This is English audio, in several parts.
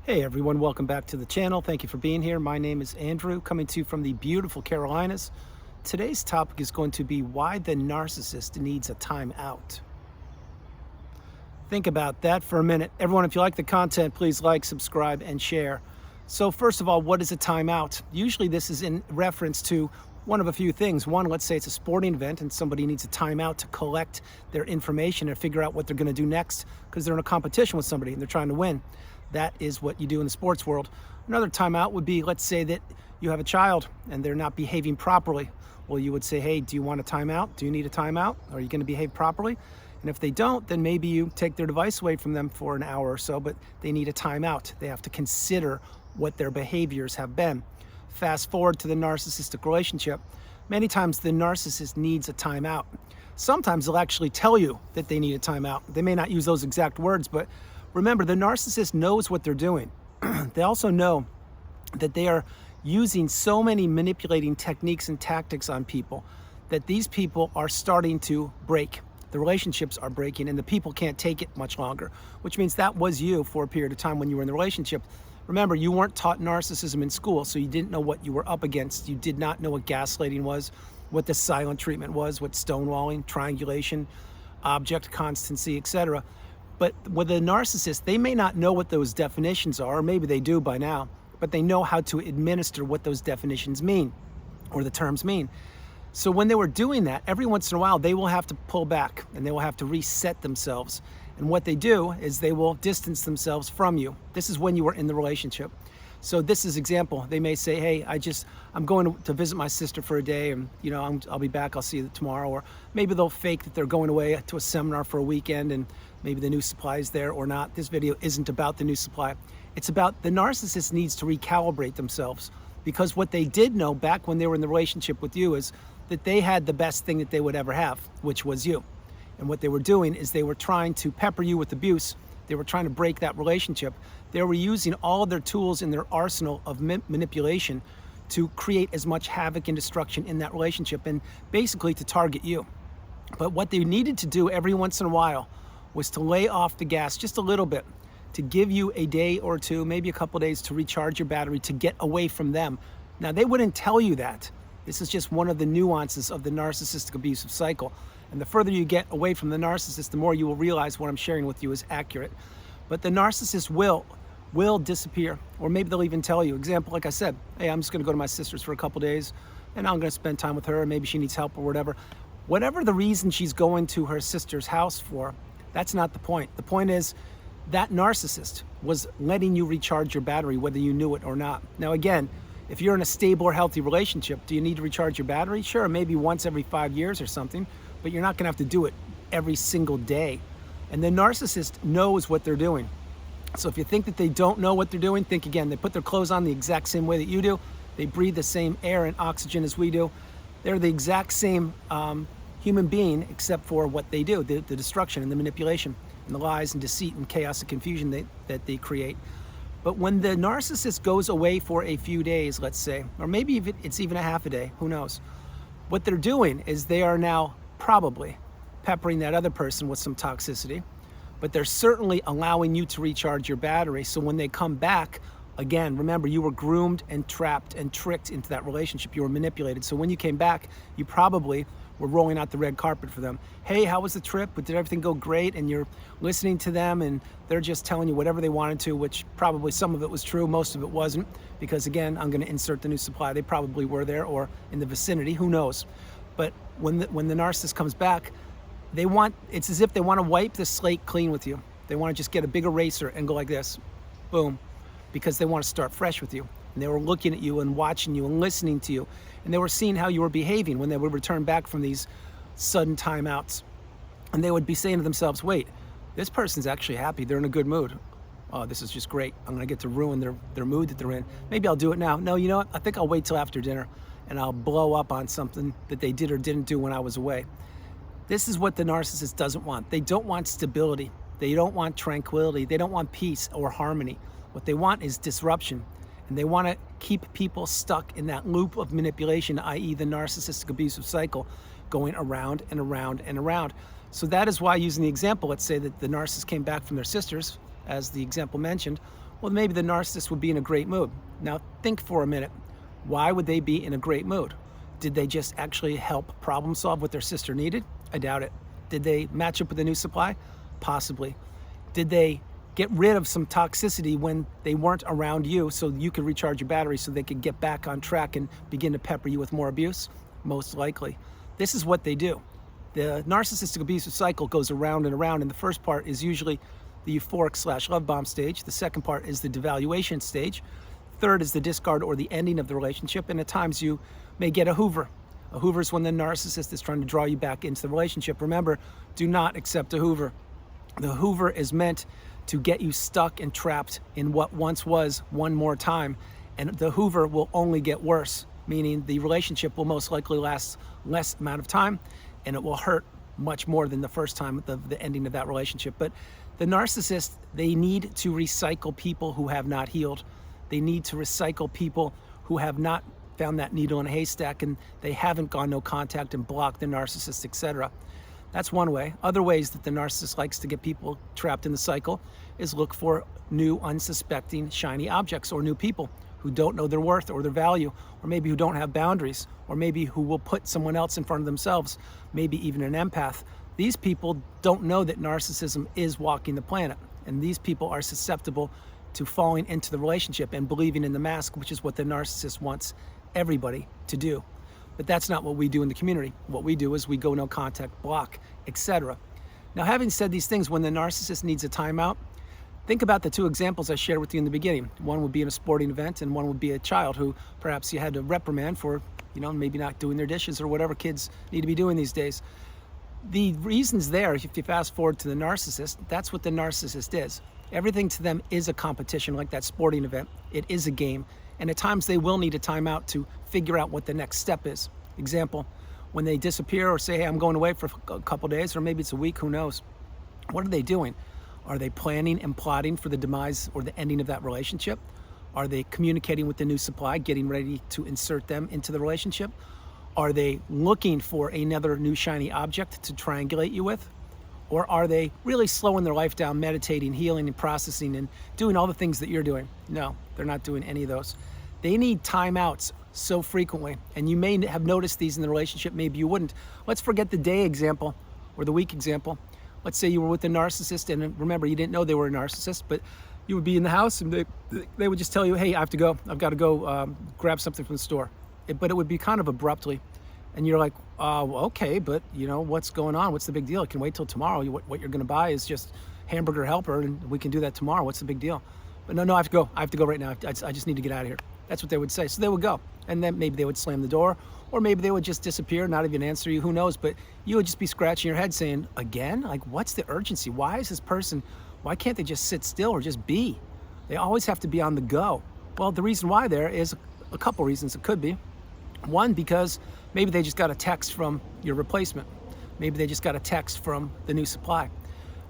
Hey everyone, welcome back to the channel. Thank you for being here. My name is Andrew, coming to you from the beautiful Carolinas. Today's topic is going to be why the narcissist needs a timeout. Think about that for a minute. Everyone, if you like the content, please like, subscribe, and share. So first of all, what is a timeout? Usually this is in reference to one of a few things. One, let's say it's a sporting event and somebody needs a timeout to collect their information and figure out what they're going to do next because they're in a competition with somebody and they're trying to win. That is what you do in the sports world. Another timeout would be, let's say that you have a child and they're not behaving properly. Well, you would say, hey, do you want a timeout? Do you need a timeout? Are you going to behave properly? And if they don't, then maybe you take their device away from them for an hour or so, but they need a timeout. They have to consider what their behaviors have been. Fast forward to the narcissistic relationship. Many times the narcissist needs a timeout. Sometimes they'll actually tell you that they need a timeout. They may not use those exact words, but remember, the narcissist knows what they're doing. They also know that they are using so many manipulating techniques and tactics on people that these people are starting to break. The relationships are breaking and the people can't take it much longer, which means that was you for a period of time when you were in the relationship. Remember, you weren't taught narcissism in school, so you didn't know what you were up against. You did not know what gaslighting was, what the silent treatment was, what stonewalling, triangulation, object constancy, etc. But with a narcissist, they may not know what those definitions are, or maybe they do by now, but they know how to administer what those definitions mean, or the terms mean. So when they were doing that, every once in a while, they will have to pull back and they will have to reset themselves. And what they do is they will distance themselves from you. This is when you were in the relationship. So this is example. They may say, hey, I'm going to visit my sister for a day and I'll be back, I'll see you tomorrow. Or maybe they'll fake that they're going away to a seminar for a weekend and maybe the new supply is there or not. This video isn't about the new supply. It's about the narcissist needs to recalibrate themselves, because what they did know back when they were in the relationship with you is that they had the best thing that they would ever have, which was you. And what they were doing is they were trying to pepper you with abuse. They were trying to break that relationship. They were using all of their tools in their arsenal of manipulation to create as much havoc and destruction in that relationship and basically to target you. But what they needed to do every once in a while was to lay off the gas just a little bit, to give you a day or two, maybe a couple of days to recharge your battery, to get away from them. Now, they wouldn't tell you that. This is just one of the nuances of the narcissistic abusive cycle. And the further you get away from the narcissist, the more you will realize what I'm sharing with you is accurate. But the narcissist will disappear, or maybe they'll even tell you. Example, like I said, hey, I'm just going to go to my sister's for a couple days, and I'm going to spend time with her, and maybe she needs help or whatever. Whatever the reason she's going to her sister's house for, that's not the point. The point is that narcissist was letting you recharge your battery, whether you knew it or not. Now, again, if you're in a stable or healthy relationship, do you need to recharge your battery? Sure, maybe once every 5 years or something, but you're not going to have to do it every single day. And the narcissist knows what they're doing. So if you think that they don't know what they're doing, think again. They put their clothes on the exact same way that you do. They breathe the same air and oxygen as we do. They're the exact same human being, except for what they do, the destruction and the manipulation and the lies and deceit and chaos and confusion that they create. But when the narcissist goes away for a few days, let's say, or maybe it's even a half a day, who knows? What they're doing is they are now probably peppering that other person with some toxicity, but they're certainly allowing you to recharge your battery. So when they come back, again, remember, you were groomed and trapped and tricked into that relationship. You were manipulated. So when you came back, you probably were rolling out the red carpet for them. Hey, how was the trip? Did everything go great? And you're listening to them and they're just telling you whatever they wanted to, which probably some of it was true, most of it wasn't, because again, I'm going to insert the new supply. They probably were there or in the vicinity, who knows? But when the narcissist comes back, it's as if they want to wipe the slate clean with you. They want to just get a big eraser and go like this, boom, because they want to start fresh with you. And they were looking at you and watching you and listening to you. And they were seeing how you were behaving when they would return back from these sudden timeouts. And they would be saying to themselves, wait, this person's actually happy. They're in a good mood. Oh, this is just great. I'm going to get to ruin their mood that they're in. Maybe I'll do it now. No, you know what? I think I'll wait till after dinner and I'll blow up on something that they did or didn't do when I was away. This is what the narcissist doesn't want. They don't want stability. They don't want tranquility. They don't want peace or harmony. What they want is disruption. And they want to keep people stuck in that loop of manipulation, i.e. the narcissistic abusive cycle, going around and around and around. So that is why, using the example, let's say that the narcissist came back from their sisters, as the example mentioned. Well, maybe the narcissist would be in a great mood. Now think for a minute. Why would they be in a great mood? Did they just actually help problem solve what their sister needed? I doubt it. Did they match up with a new supply? Possibly. Did they get rid of some toxicity when they weren't around you so you could recharge your battery so they could get back on track and begin to pepper you with more abuse? Most likely. This is what they do. The narcissistic abusive cycle goes around and around, and the first part is usually the euphoric / love bomb stage. The second part is the devaluation stage. Third is the discard or the ending of the relationship, and at times you may get a hoover. A hoover is when the narcissist is trying to draw you back into the relationship. Remember, do not accept a hoover. The hoover is meant to get you stuck and trapped in what once was one more time, and the hoover will only get worse, meaning the relationship will most likely last less amount of time, and it will hurt much more than the first time of the ending of that relationship. But the narcissist, they need to recycle people who have not healed. They need to recycle people who have not found that needle in a haystack and they haven't gone no contact and blocked the narcissist, etc. That's one way. Other ways that the narcissist likes to get people trapped in the cycle is look for new, unsuspecting, shiny objects or new people who don't know their worth or their value, or maybe who don't have boundaries, or maybe who will put someone else in front of themselves, maybe even an empath. These people don't know that narcissism is walking the planet, and these people are susceptible to falling into the relationship and believing in the mask, which is what the narcissist wants everybody to do. But that's not what we do in the community. What we do is we go no contact, block, etc. Now, having said these things, when the narcissist needs a timeout, think about the two examples I shared with you in the beginning. One would be in a sporting event, and one would be a child who perhaps you had to reprimand for, maybe not doing their dishes or whatever kids need to be doing these days. The reasons there, if you fast forward to the narcissist, that's what the narcissist is. Everything to them is a competition, like that sporting event. It is a game. And at times they will need a timeout to figure out what the next step is. Example, when they disappear or say, hey, I'm going away for a couple days, or maybe it's a week, who knows? What are they doing? Are they planning and plotting for the demise or the ending of that relationship? Are they communicating with the new supply, getting ready to insert them into the relationship? Are they looking for another new shiny object to triangulate you with? Or are they really slowing their life down, meditating, healing, and processing, and doing all the things that you're doing? No, they're not doing any of those. They need timeouts so frequently, and you may have noticed these in the relationship, maybe you wouldn't. Let's forget the day example or the week example. Let's say you were with a narcissist, and remember, you didn't know they were a narcissist, but you would be in the house, and they would just tell you, hey, I have to go. I've got to go grab something from the store. But it would be kind of abruptly. And you're like, well, okay, but what's going on? What's the big deal? I can wait till tomorrow. What you're going to buy is just hamburger helper, and we can do that tomorrow. What's the big deal? But no, I have to go. I have to go right now. I just need to get out of here. That's what they would say. So they would go, and then maybe they would slam the door, or maybe they would just disappear, not even answer you. Who knows? But you would just be scratching your head saying, again? Like, what's the urgency? Why is this person? Why can't they just sit still or just be? They always have to be on the go. Well, the reason why there is a couple reasons. It could be one, because maybe they just got a text from your replacement. Maybe they just got a text from the new supply.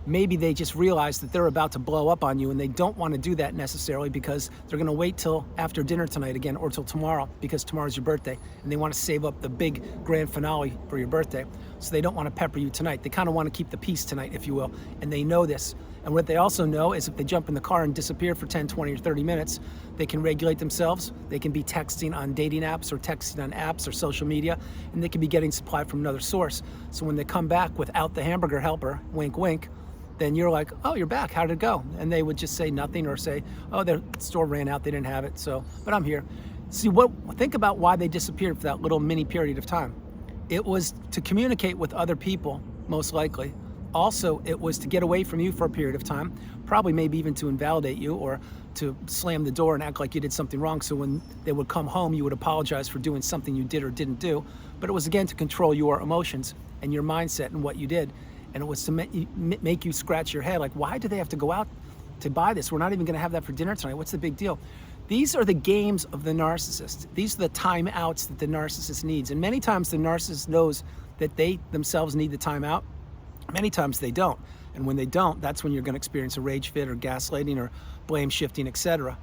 Maybe they just realized that they're about to blow up on you, and they don't want to do that necessarily because they're going to wait till after dinner tonight again, or till tomorrow, because tomorrow's your birthday, and they want to save up the big grand finale for your birthday. So they don't want to pepper you tonight. They kind of want to keep the peace tonight, if you will, and they know this. And what they also know is if they jump in the car and disappear for 10, 20, or 30 minutes, they can regulate themselves. They can be texting on dating apps or texting on apps or social media, and they can be getting supply from another source. So when they come back without the hamburger helper, wink, wink, then you're like, oh, you're back. How did it go? And they would just say nothing, or say, oh, the store ran out. They didn't have it. So, but I'm here. See, think about why they disappeared for that little mini period of time. It was to communicate with other people, most likely. Also, it was to get away from you for a period of time, probably maybe even to invalidate you or to slam the door and act like you did something wrong. So when they would come home, you would apologize for doing something you did or didn't do. But it was, again, to control your emotions and your mindset and what you did. And it was to make you scratch your head, like, why do they have to go out to buy this? We're not even going to have that for dinner tonight. What's the big deal? These are the games of the narcissist. These are the timeouts that the narcissist needs. And many times the narcissist knows that they themselves need the timeout. Many times they don't. And when they don't, that's when you're going to experience a rage fit or gaslighting or blame shifting, etc.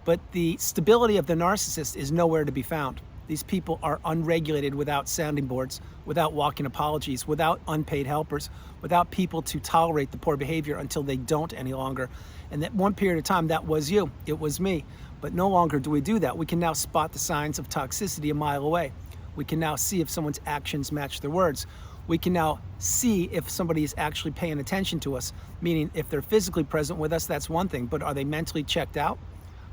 But the stability of the narcissist is nowhere to be found. These people are unregulated, without sounding boards, without walking apologies, without unpaid helpers, without people to tolerate the poor behavior until they don't any longer. And that one period of time, that was you, it was me. But no longer do we do that. We can now spot the signs of toxicity a mile away. We can now see if someone's actions match their words. We can now see if somebody is actually paying attention to us, meaning if they're physically present with us, that's one thing, but are they mentally checked out?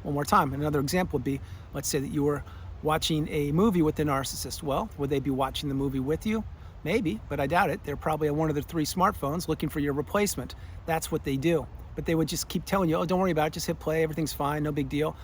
One more time, another example would be, let's say that you were watching a movie with the narcissist. Well, would they be watching the movie with you? Maybe, but I doubt it. They're probably on one of their 3 smartphones looking for your replacement. That's what they do. But they would just keep telling you, oh, don't worry about it, just hit play, everything's fine, no big deal.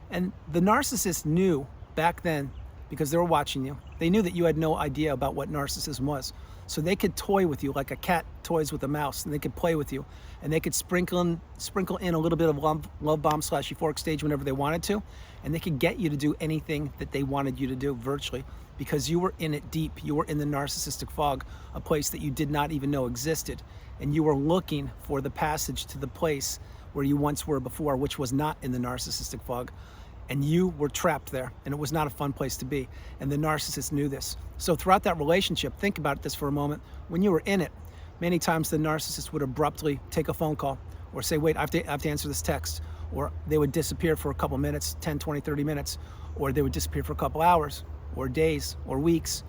And the narcissist knew back then, because they were watching you, they knew that you had no idea about what narcissism was. So they could toy with you like a cat toys with a mouse, and they could play with you, and they could sprinkle in a little bit of love bomb / euphoric stage whenever they wanted to, and they could get you to do anything that they wanted you to do virtually, because you were in it deep. You were in the narcissistic fog, a place that you did not even know existed, and you were looking for the passage to the place where you once were before, which was not in the narcissistic fog. And you were trapped there, and it was not a fun place to be. And the narcissist knew this. So throughout that relationship, think about this for a moment. When you were in it, many times the narcissist would abruptly take a phone call or say, wait, I have to answer this text. Or they would disappear for a couple minutes, 10, 20, 30 minutes. Or they would disappear for a couple hours or days or weeks.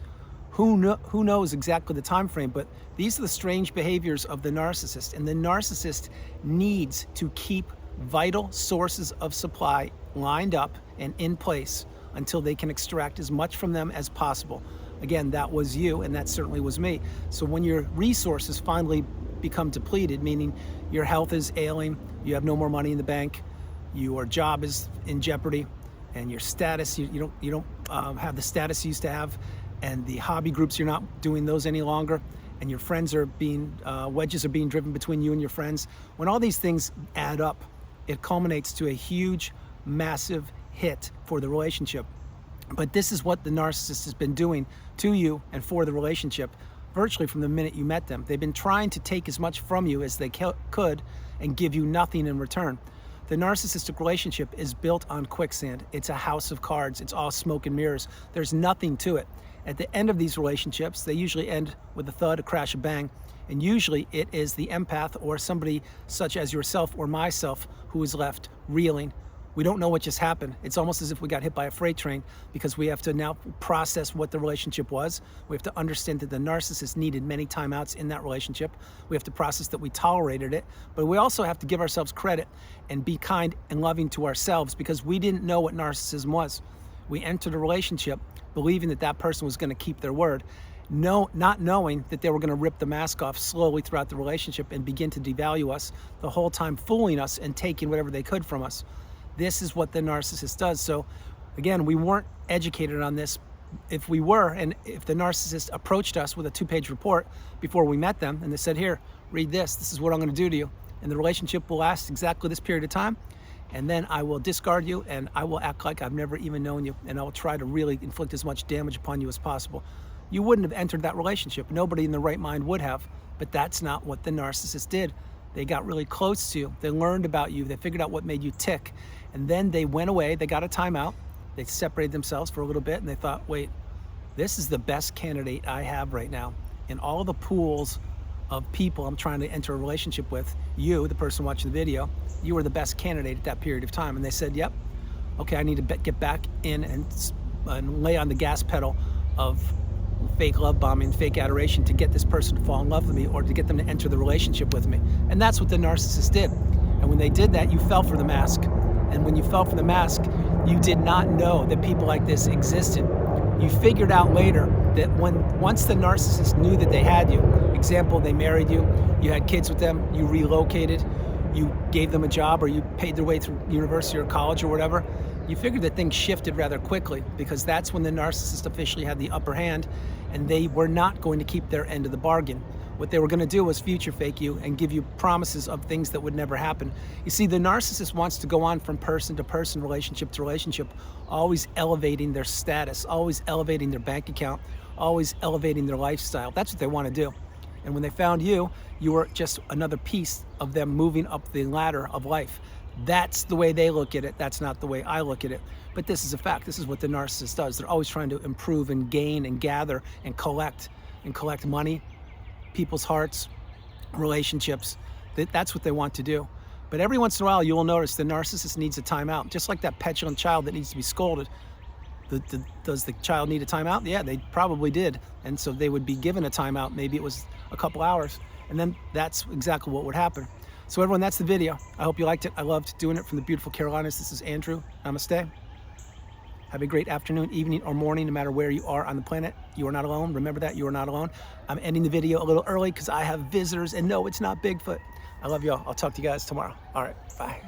Who knows exactly the time frame, but these are the strange behaviors of the narcissist. And the narcissist needs to keep vital sources of supply lined up and in place until they can extract as much from them as possible. Again, that was you, and that certainly was me. So when your resources finally become depleted, meaning your health is ailing, you have no more money in the bank, your job is in jeopardy, and your status, you don't have the status you used to have, and the hobby groups, you're not doing those any longer, and your friends are being, wedges are being driven between you and your friends. When all these things add up, it culminates to a huge, massive hit for the relationship. But this is what the narcissist has been doing to you and for the relationship virtually from the minute you met them. They've been trying to take as much from you as they could and give you nothing in return. The narcissistic relationship is built on quicksand. It's a house of cards. It's all smoke and mirrors. There's nothing to it. At the end of these relationships, they usually end with a thud, a crash, a bang. And usually it is the empath or somebody such as yourself or myself who is left reeling. We don't know what just happened. It's almost as if we got hit by a freight train, because we have to now process what the relationship was. We have to understand that the narcissist needed many timeouts in that relationship. We have to process that we tolerated it, but we also have to give ourselves credit and be kind and loving to ourselves, because we didn't know what narcissism was. We entered a relationship believing that that person was going to keep their word, not knowing that they were going to rip the mask off slowly throughout the relationship and begin to devalue us, the whole time fooling us and taking whatever they could from us. This is what the narcissist does. So again, we weren't educated on this. If we were, and if the narcissist approached us with a 2-page report before we met them and they said, here, read this, this is what I'm going to do to you, and the relationship will last exactly this period of time, and then I will discard you and I will act like I've never even known you, and I will try to really inflict as much damage upon you as possible, you wouldn't have entered that relationship. Nobody in their right mind would have. But that's not what the narcissist did. They got really close to you. They learned about you. They figured out what made you tick. And then they went away. They got a timeout. They separated themselves for a little bit, and they thought, wait, this is the best candidate I have right now. In all the pools of people I'm trying to enter a relationship with, you, the person watching the video, you were the best candidate at that period of time. And they said, yep, okay, I need to get back in and lay on the gas pedal of fake love bombing, fake adoration to get this person to fall in love with me, or to get them to enter the relationship with me. And that's what the narcissist did. And when they did that, you fell for the mask. And when you fell for the mask, you did not know that people like this existed. You figured out later that once the narcissist knew that they had you, example, they married you, you had kids with them, you relocated, you gave them a job, or you paid their way through university or college or whatever, you figured that things shifted rather quickly, because that's when the narcissist officially had the upper hand, and they were not going to keep their end of the bargain. What they were going to do was future fake you and give you promises of things that would never happen. You see, the narcissist wants to go on from person to person, relationship to relationship, always elevating their status, always elevating their bank account, always elevating their lifestyle. That's what they want to do. And when they found you, you were just another piece of them moving up the ladder of life. That's the way they look at it. That's not the way I look at it. But this is a fact. This is what the narcissist does. They're always trying to improve and gain and gather and collect money, people's hearts, relationships. That's what they want to do. But every once in a while, you will notice the narcissist needs a timeout, just like that petulant child that needs to be scolded. Does the child need a timeout? Yeah, they probably did. And so they would be given a timeout. Maybe it was a couple hours. And then that's exactly what would happen. So everyone, that's the video. I hope you liked it. I loved doing it from the beautiful Carolinas. This is Andrew. Namaste. Have a great afternoon, evening, or morning, no matter where you are on the planet. You are not alone. Remember that, you are not alone. I'm ending the video a little early because I have visitors, and no, it's not Bigfoot. I love y'all. I'll talk to you guys tomorrow. All right, bye.